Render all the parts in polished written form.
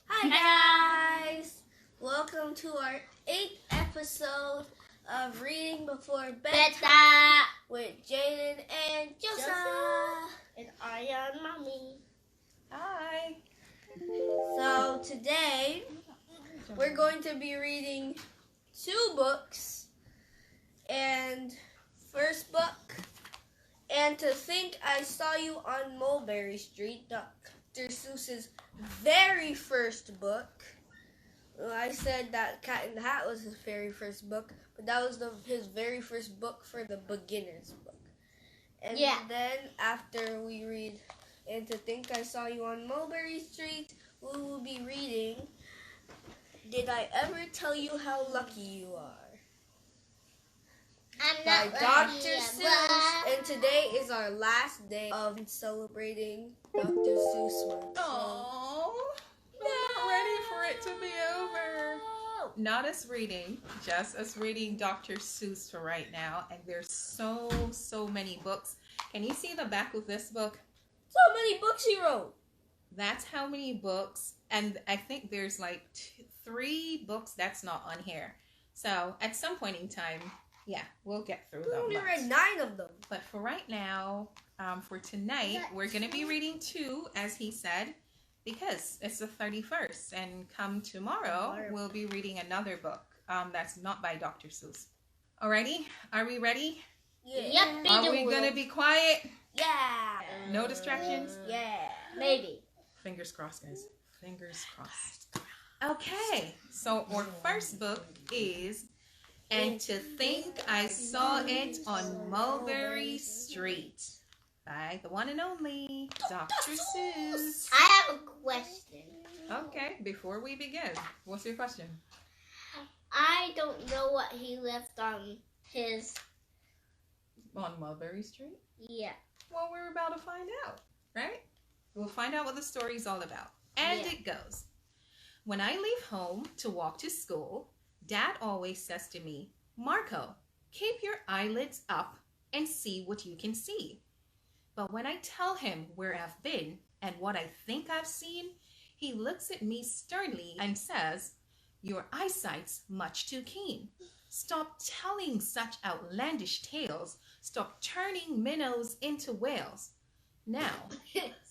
Hi guys! Welcome to our 8th episode of Reading Before Bedtime with Jhayd and Jo. And I am Mommy. Hi. So today we're going to be reading 2 books. And first book, And to Think I Saw You on Mulberry Street, Dr. Seuss's very first book. Well, I said that Cat in the Hat was his very first book, but that was his very first book for the beginner's book. And then after we read And to Think I Saw You on Mulberry Street, we will be reading Did I Ever Tell You How Lucky You Are? By Dr. Seuss. And today is our last day of celebrating Dr. Seuss month. Oh, not ready for it to be over. Not us reading, just us reading Dr. Seuss for right now. And there's so many books. Can you see the back of this book? So many books he wrote. That's how many books. And I think there's like 3 books that's not on here. So at some point in time, yeah, we'll get through them. We only read 9 of them. But for right now, for tonight, we're going to be reading 2, as he said, because it's the 31st. And come tomorrow, we'll be reading another book that's not by Dr. Seuss. Alrighty, are we ready? Yeah. Yep. Are we going to be quiet? Yeah. No distractions? Yeah. Maybe. Fingers crossed, guys. Fingers crossed. Okay, so our first book is And to Think I Saw It on Mulberry Street by the one and only Dr. Seuss. I have a question. Okay, before we begin, what's your question? I don't know what he left on his... On Mulberry Street? Yeah. Well, we're about to find out, right? We'll find out what the story's all about. And it goes, when I leave home to walk to school, Dad always says to me, Marco, keep your eyelids up and see what you can see. But when I tell him where I've been and what I think I've seen, he looks at me sternly and says, your eyesight's much too keen. Stop telling such outlandish tales. Stop turning minnows into whales. Now,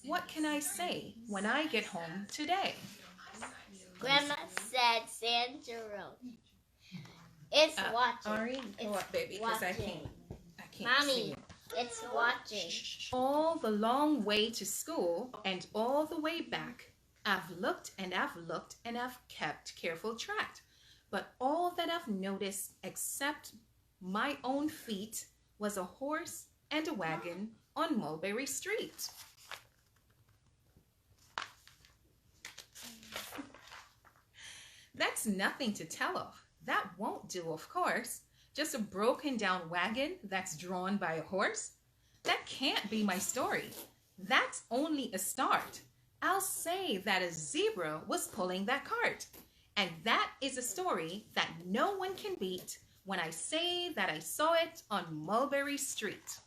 what can I say when I get home today? Grandma said San Jerome. It's watching. Ari, go up, baby, because I can't Mommy, see you. It's watching. All the long way to school and all the way back, I've looked and I've looked and I've kept careful track. But all that I've noticed except my own feet was a horse and a wagon on Mulberry Street. That's nothing to tell of. That won't do, of course. Just a broken down wagon that's drawn by a horse? That can't be my story. That's only a start. I'll say that a zebra was pulling that cart. And that is a story that no one can beat when I say that I saw it on Mulberry Street.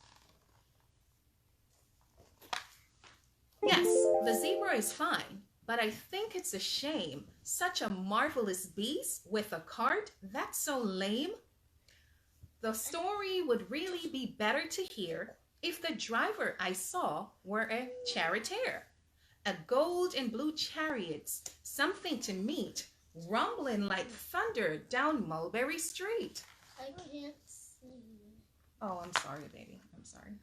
Yes, the zebra is fine, but I think it's a shame. Such a marvelous beast with a cart, that's so lame. The story would really be better to hear if the driver I saw were a charioteer. A gold and blue chariots, something to meet, rumbling like thunder down Mulberry Street. I can't see. Oh, I'm sorry, baby. I'm sorry.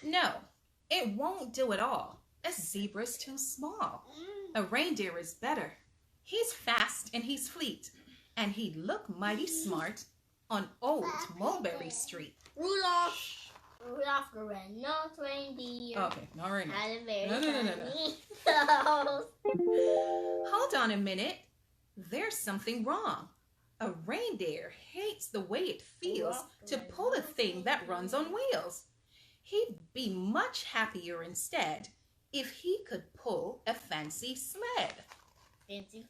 No, it won't do at all. A zebra's too small. A reindeer is better. He's fast and he's fleet, and he'd look mighty smart on old Mulberry Street. Rudolph the red-nosed reindeer. Okay, not right now. Had a very No. tiny nose. Hold on a minute. There's something wrong. A reindeer hates the way it feels to pull a thing that runs on wheels. He'd be much happier instead if he could pull a fancy sled. Fancy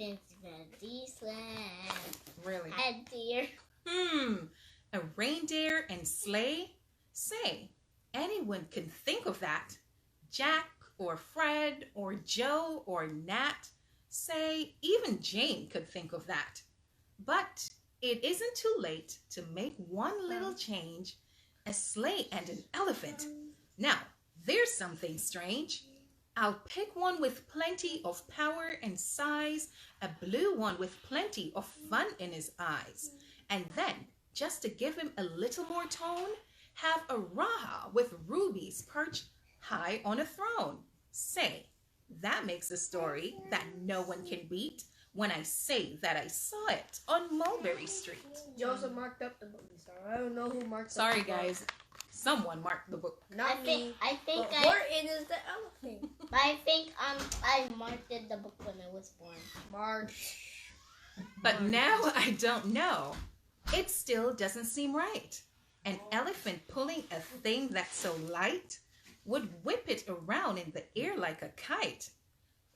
sled. Really? Head deer. A reindeer and sleigh? Say, anyone can think of that. Jack or Fred or Joe or Nat. Say, even Jane could think of that. But it isn't too late to make one little change. A sleigh and an elephant. Now, there's something strange. I'll pick one with plenty of power and size, a blue one with plenty of fun in his eyes. And then, just to give him a little more tone, have a Raha with rubies perched high on a throne. Say, that makes a story that no one can beat when I say that I saw it on Mulberry Street. Joseph marked up the book. I don't know who marked Sorry, up the book. guys. Someone marked the book. Not me. I think But I Morton is the elephant. but I think I marked the book when I was born. March. But now I don't know. It still doesn't seem right. An elephant pulling a thing that's so light would whip it around in the air like a kite.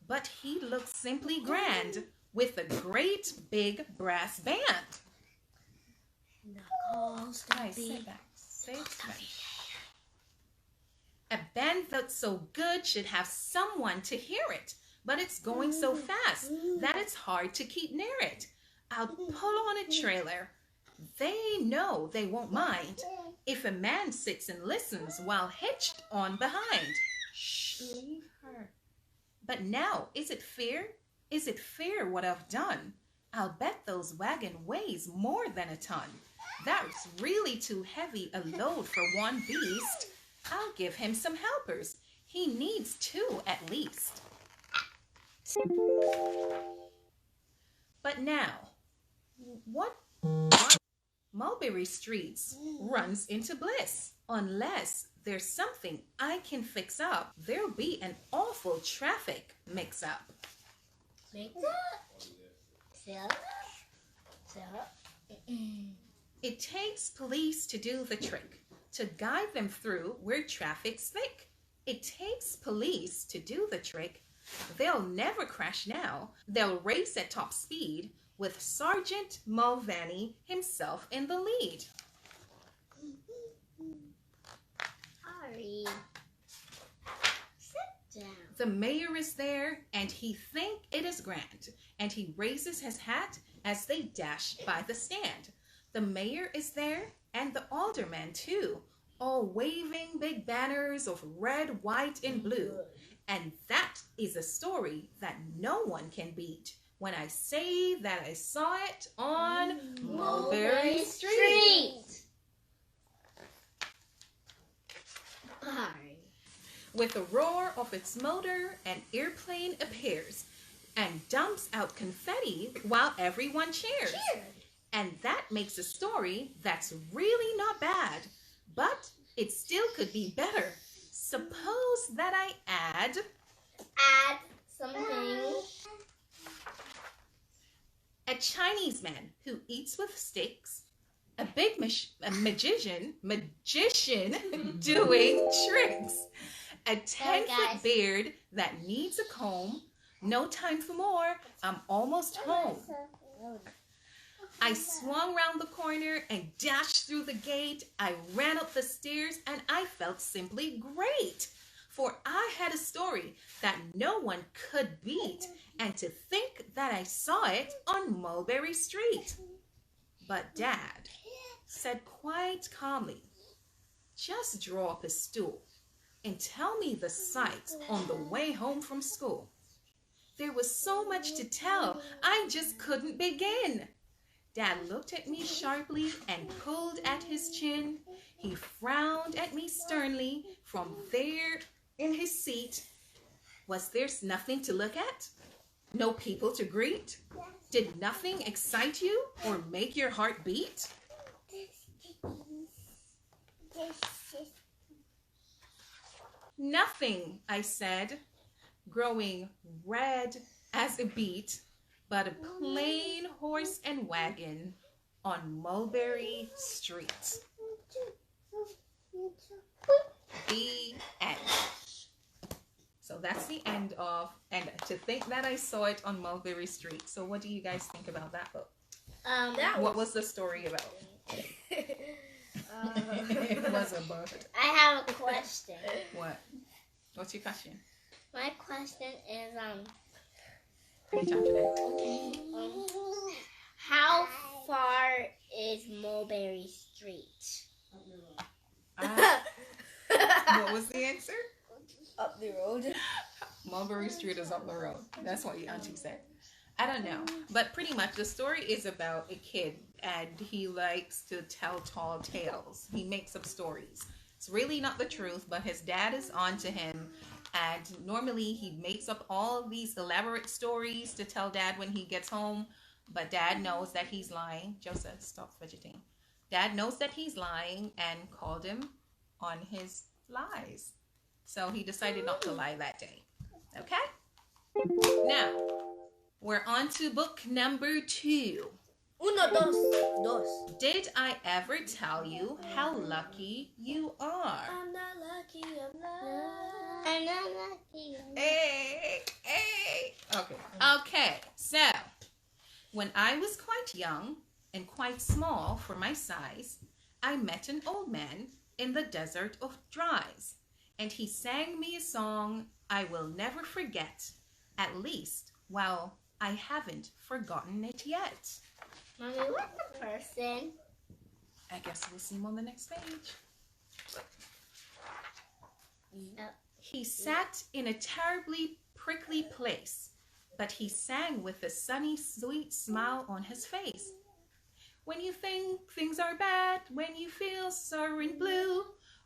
But he looks simply grand with a great big brass band. Guys, sit back. Sit back. A band that's so good should have someone to hear it, but it's going so fast that it's hard to keep near it. I'll pull on a trailer. They know they won't mind if a man sits and listens while hitched on behind. Shh, leave her. But now, is it fair? Is it fair what I've done? I'll bet those wagon weighs more than a ton. That's really too heavy a load for one beast. I'll give him some helpers. He needs two at least. But now, what Mulberry Streets runs into bliss? Unless there's something I can fix up, there'll be an awful traffic mix-up. It takes police to do the trick, to guide them through where traffic's thick. It takes police to do the trick. They'll never crash now. They'll race at top speed with Sergeant Mulvaney himself in the lead. Sorry. Sit down. The mayor is there, and he think it is grand, and he raises his hat as they dash by the stand. The mayor is there, and the alderman too, all waving big banners of red, white, and blue. And that is a story that no one can beat when I say that I saw it on Mulberry Street. Sorry. With a roar of its motor, an airplane appears and dumps out confetti while everyone cheers. And that makes a story that's really not bad, but it still could be better. Suppose that I add something. A Chinese man who eats with sticks, a big magician doing tricks, a 10-foot beard that needs a comb. No time for more, I'm almost home. I swung round the corner and dashed through the gate. I ran up the stairs and I felt simply great. For I had a story that no one could beat, and to think that I saw it on Mulberry Street. But Dad said quite calmly, just draw up a stool and tell me the sights on the way home from school. There was so much to tell, I just couldn't begin. Dad looked at me sharply and pulled at his chin. He frowned at me sternly from there in his seat. Was there nothing to look at? No people to greet? Did nothing excite you or make your heart beat? Nothing, I said, growing red as a beet, but a plain horse and wagon on Mulberry Street. The end. So that's the end of, and to think that I saw it on Mulberry Street. So what do you guys think about that book? What was the story about? It was a book. I have a question. What? What's your question? My question is Reach out today. how far is Mulberry Street? What was the answer? Up the road. Mulberry Street is up the road. That's what your auntie said. I don't know. But pretty much the story is about a kid and he likes to tell tall tales. He makes up stories. It's really not the truth, but his dad is on to him. And normally he makes up all these elaborate stories to tell dad when he gets home. But dad knows that he's lying. Joseph, stop fidgeting. Dad knows that he's lying and called him on his lies. So he decided not to lie that day. Okay? Now, we're on to book number 2. Uno, dos. Did I ever tell you how lucky you are? I'm not lucky, I'm not. I'm not lucky. Hey. Okay, so when I was quite young and quite small for my size, I met an old man in the desert of Dries, and he sang me a song I will never forget, at least, well, I haven't forgotten it yet. Mommy, what's the person? I guess we'll see him on the next page. He sat in a terribly prickly place, but he sang with a sunny, sweet smile on his face. When you think things are bad, when you feel sore and blue,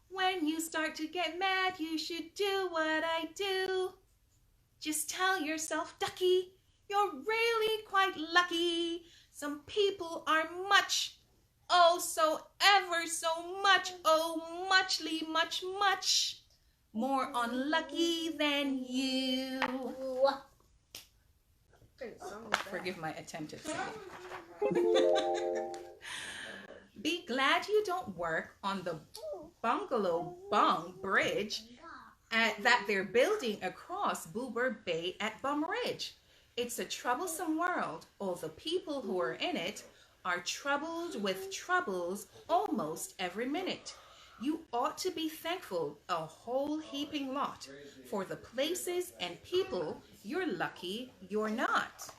when you start to get mad, you should do what I do. Just tell yourself, ducky, you're really quite lucky. Some people are much, oh so ever so much, oh muchly much more unlucky than you. Forgive my attempt at singing. Be glad you don't work on the Bungalow Bung Bridge that they're building across Boober Bay at Bum Ridge. It's a troublesome world. All the people who are in it are troubled with troubles almost every minute. You ought to be thankful a whole heaping lot for the places and people you're lucky you're not.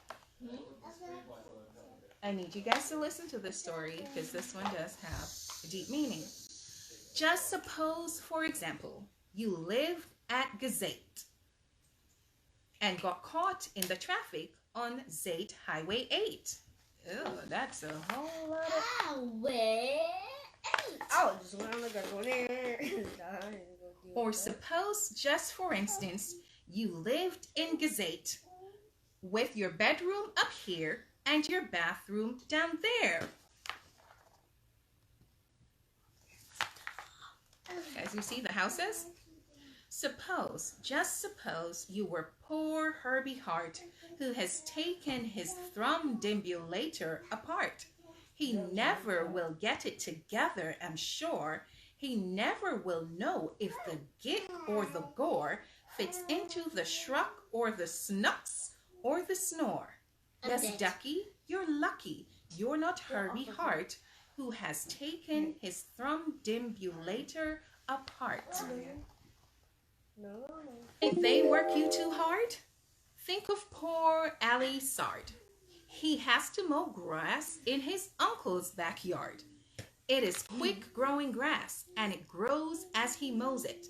I need you guys to listen to this story because this one does have a deep meaning. Just suppose, for example, you lived at Gazette and got caught in the traffic on Zate Highway 8. Oh, that's a whole lot of... Highway 8. Oh, just went on like go there. Or suppose, just for instance, you lived in Gazette with your bedroom up here and your bathroom down there. As you see the houses? Suppose, just suppose you were poor Herbie Hart who has taken his thumb deambulator apart. He never will get it together, I'm sure. He never will know if the git or the gore fits into the shruck or the snucks or the snore. Yes, Ducky, you're lucky. You're not Herbie Hart who has taken his thumb deambulator apart. No. If they work you too hard, think of poor Ali Sard. He has to mow grass in his uncle's backyard. It is quick growing grass and it grows as he mows it.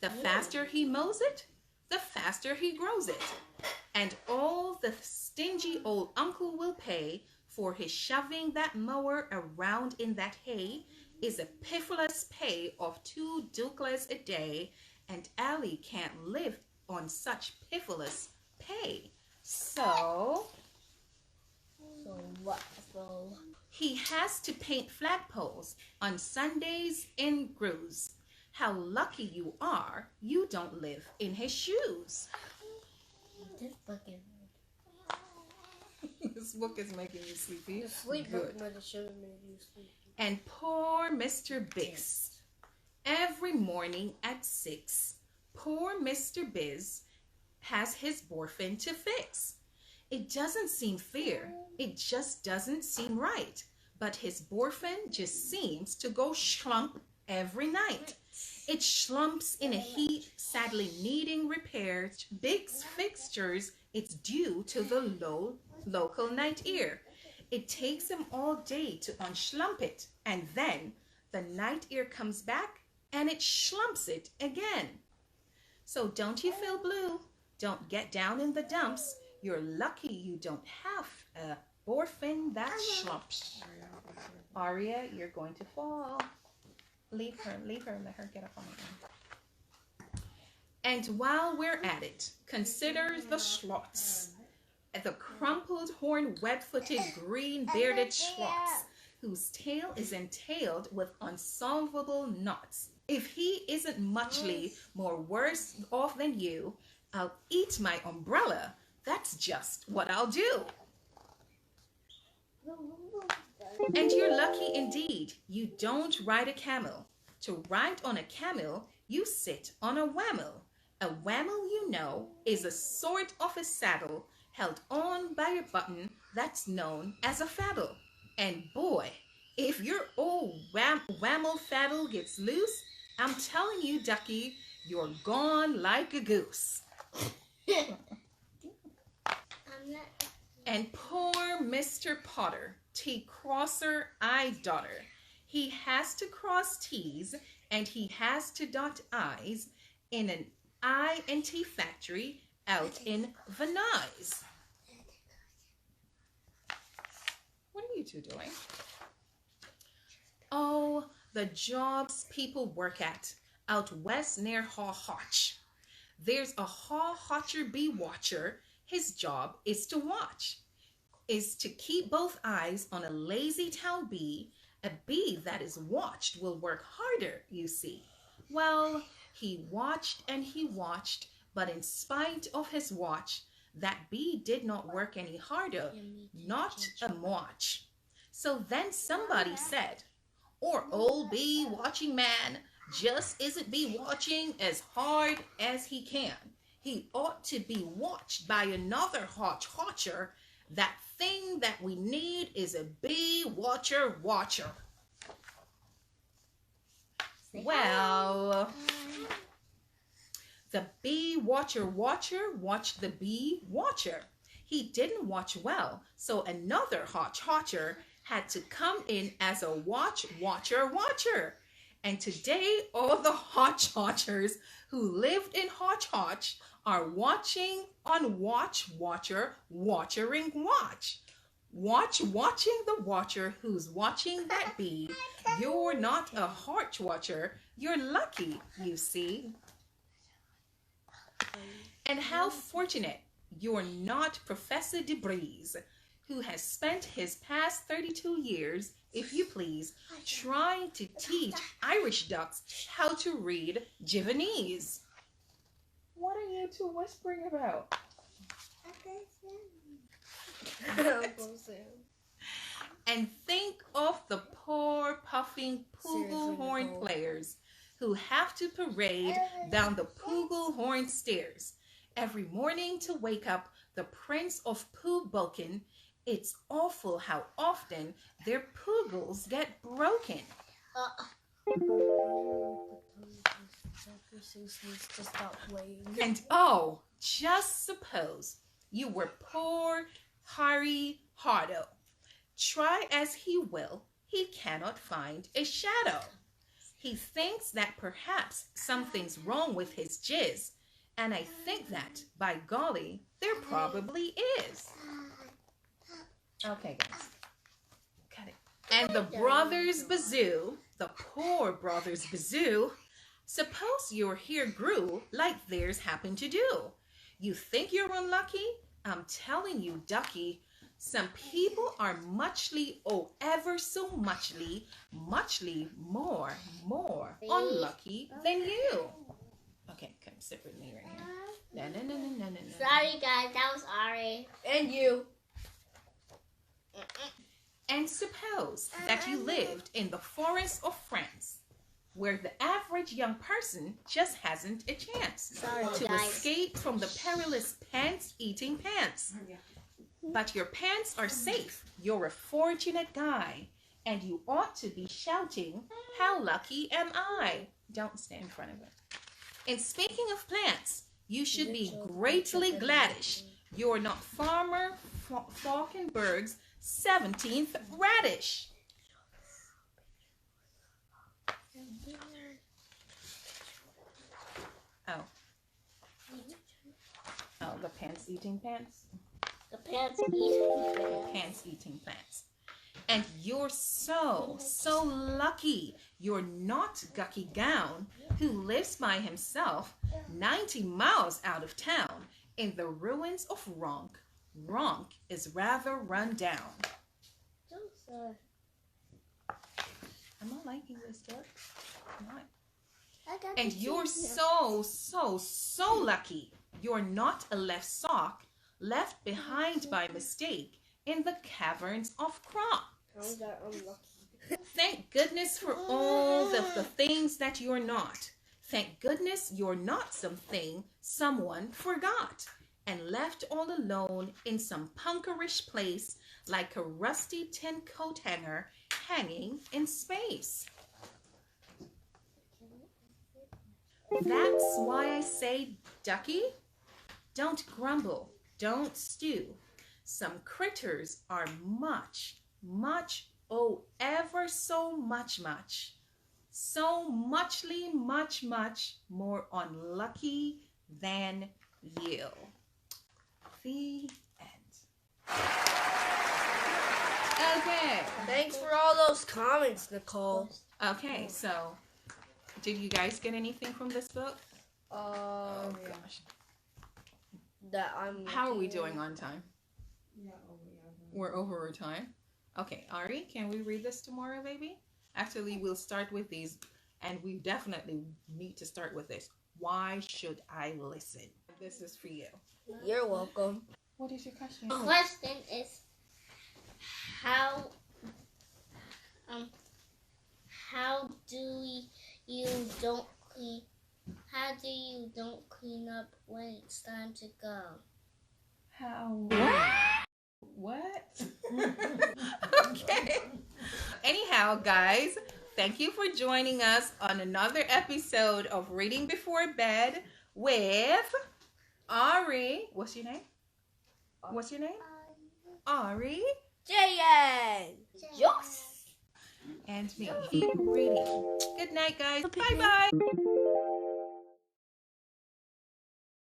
The faster he mows it, the faster he grows it. And all the stingy old uncle will pay for his shoving that mower around in that hay is a piffless pay of 2 ducats a day, and Ali can't live on such piffless pay. So what? So he has to paint flagpoles on Sundays in Grooves. How lucky you are you don't live in his shoes. this book is This book is making you sleepy. The sleep Good. book should have made you sleepy. And poor Mr. Biggs. Every morning at 6, poor Mr. Biz has his boyfriend to fix. It doesn't seem fair. It just doesn't seem right. But his boyfriend just seems to go schlump every night. It slumps in a heap, sadly needing repairs, big fixtures. It's due to the local night ear. It takes him all day to unslump it, and then the night ear comes back and it slumps it again. So don't you feel blue? Don't get down in the dumps. You're lucky you don't have a orphan that slumps. Aria, you're going to fall. Leave her, let her get up on her own. And while we're at it, consider the slots. The crumpled, horn, web-footed, green-bearded slots, whose tail is entailed with unsolvable knots. If he isn't muchly more worse off than you, I'll eat my umbrella. That's just what I'll do. And you're lucky indeed. You don't ride a camel. To ride on a camel, you sit on a wammel. A wammel, you know, is a sort of a saddle held on by a button that's known as a faddle. And boy, if your old wammel faddle gets loose, I'm telling you, ducky, you're gone like a goose. And poor Mr. Potter, T-crosser, I-daughter. He has to cross T's and he has to dot I's in an I&T factory out in Venice. What are you two doing? Oh, the jobs people work at out west near Haw Hotch. There's a Haw Hotcher bee watcher. His job is to watch, is to keep both eyes on a lazy town bee. A bee that is watched will work harder, you see. Well, he watched and he watched, but in spite of his watch, that bee did not work any harder, not a watch. So then somebody said, or old bee watching man just isn't bee watching as hard as he can. He ought to be watched by another hotcher. That thing that we need is a bee watcher. Well, the bee watcher watched the bee watcher. He didn't watch well, so another hotcher had to come in as a watcher. And today, all the hotchers who lived in Hotch are watching on watching watch. Watching the watcher who's watching that bee. You're not a hotch watcher. You're lucky, you see. And how fortunate you're not Professor DeBreeze, who has spent his past 32 years, if you please, trying to teach Irish ducks how to read Javanese. What are you two whispering about? And think of the poor puffing Pooglehorn players who have to parade down the Pooglehorn stairs every morning to wake up the Prince of Pooh-Bulkin. It's awful how often their poogles get broken. And oh, just suppose you were poor Harry Hardo. Try as he will, he cannot find a shadow. He thinks that perhaps something's wrong with his jizz, and I think that, by golly, there probably is. Okay, guys. Cut it. And the brothers Bazoo, the poor brothers Bazoo, suppose your hair grew like theirs happened to do. You think you're unlucky? I'm telling you, ducky, some people are muchly, oh, ever so muchly more unlucky than you. Okay, come sit with me right here. No. Sorry, guys, that was Ari. And you. And suppose that you lived in the forest of France, where the average young person just hasn't a chance to escape from the perilous pants-eating pants. But your pants are safe. You're a fortunate guy. and you ought to be shouting, "How lucky am I?" Don't stand in front of it. And speaking of plants, you should be greatly gladdish. You're not Farmer Falkenberg's 17th radish. Oh. Oh, the pants-eating plants. The pants-eating plants. Pants-eating plants. And you're so lucky you're not Gucky Gown, who lives by himself 90 miles out of town in the ruins of Ronk. Ronk is rather run down. I'm not liking this book. I'm not. And you're so lucky you're not a left sock left behind by mistake in the caverns of Crop. How's that unlucky? Thank goodness for all the things that you're not. Thank goodness you're not something someone forgot and left all alone in some punkerish place like a rusty tin coat hanger hanging in space. That's why I say, Ducky, don't grumble, don't stew. Some critters are much, oh, ever so much, so muchly, much more unlucky than you. The end. Okay. Thanks for all those comments, Nicole. Okay, so did you guys get anything from this book? Oh gosh. That I'm. How are we doing on time? We're over our time. Okay, Ari, can we read this tomorrow, baby? Actually, we'll start with these, and we definitely need to start with this. Why should I listen? This is for you. You're welcome. What is your question? The question is, how do you don't clean up when it's time to go? How? What? Okay. Anyhow, guys, thank you for joining us on another episode of Reading Before Bed with Ari. What's your name? What's your name? Ari. Jhayd Jo. And me. Keep reading. Good night, guys. Bye-bye.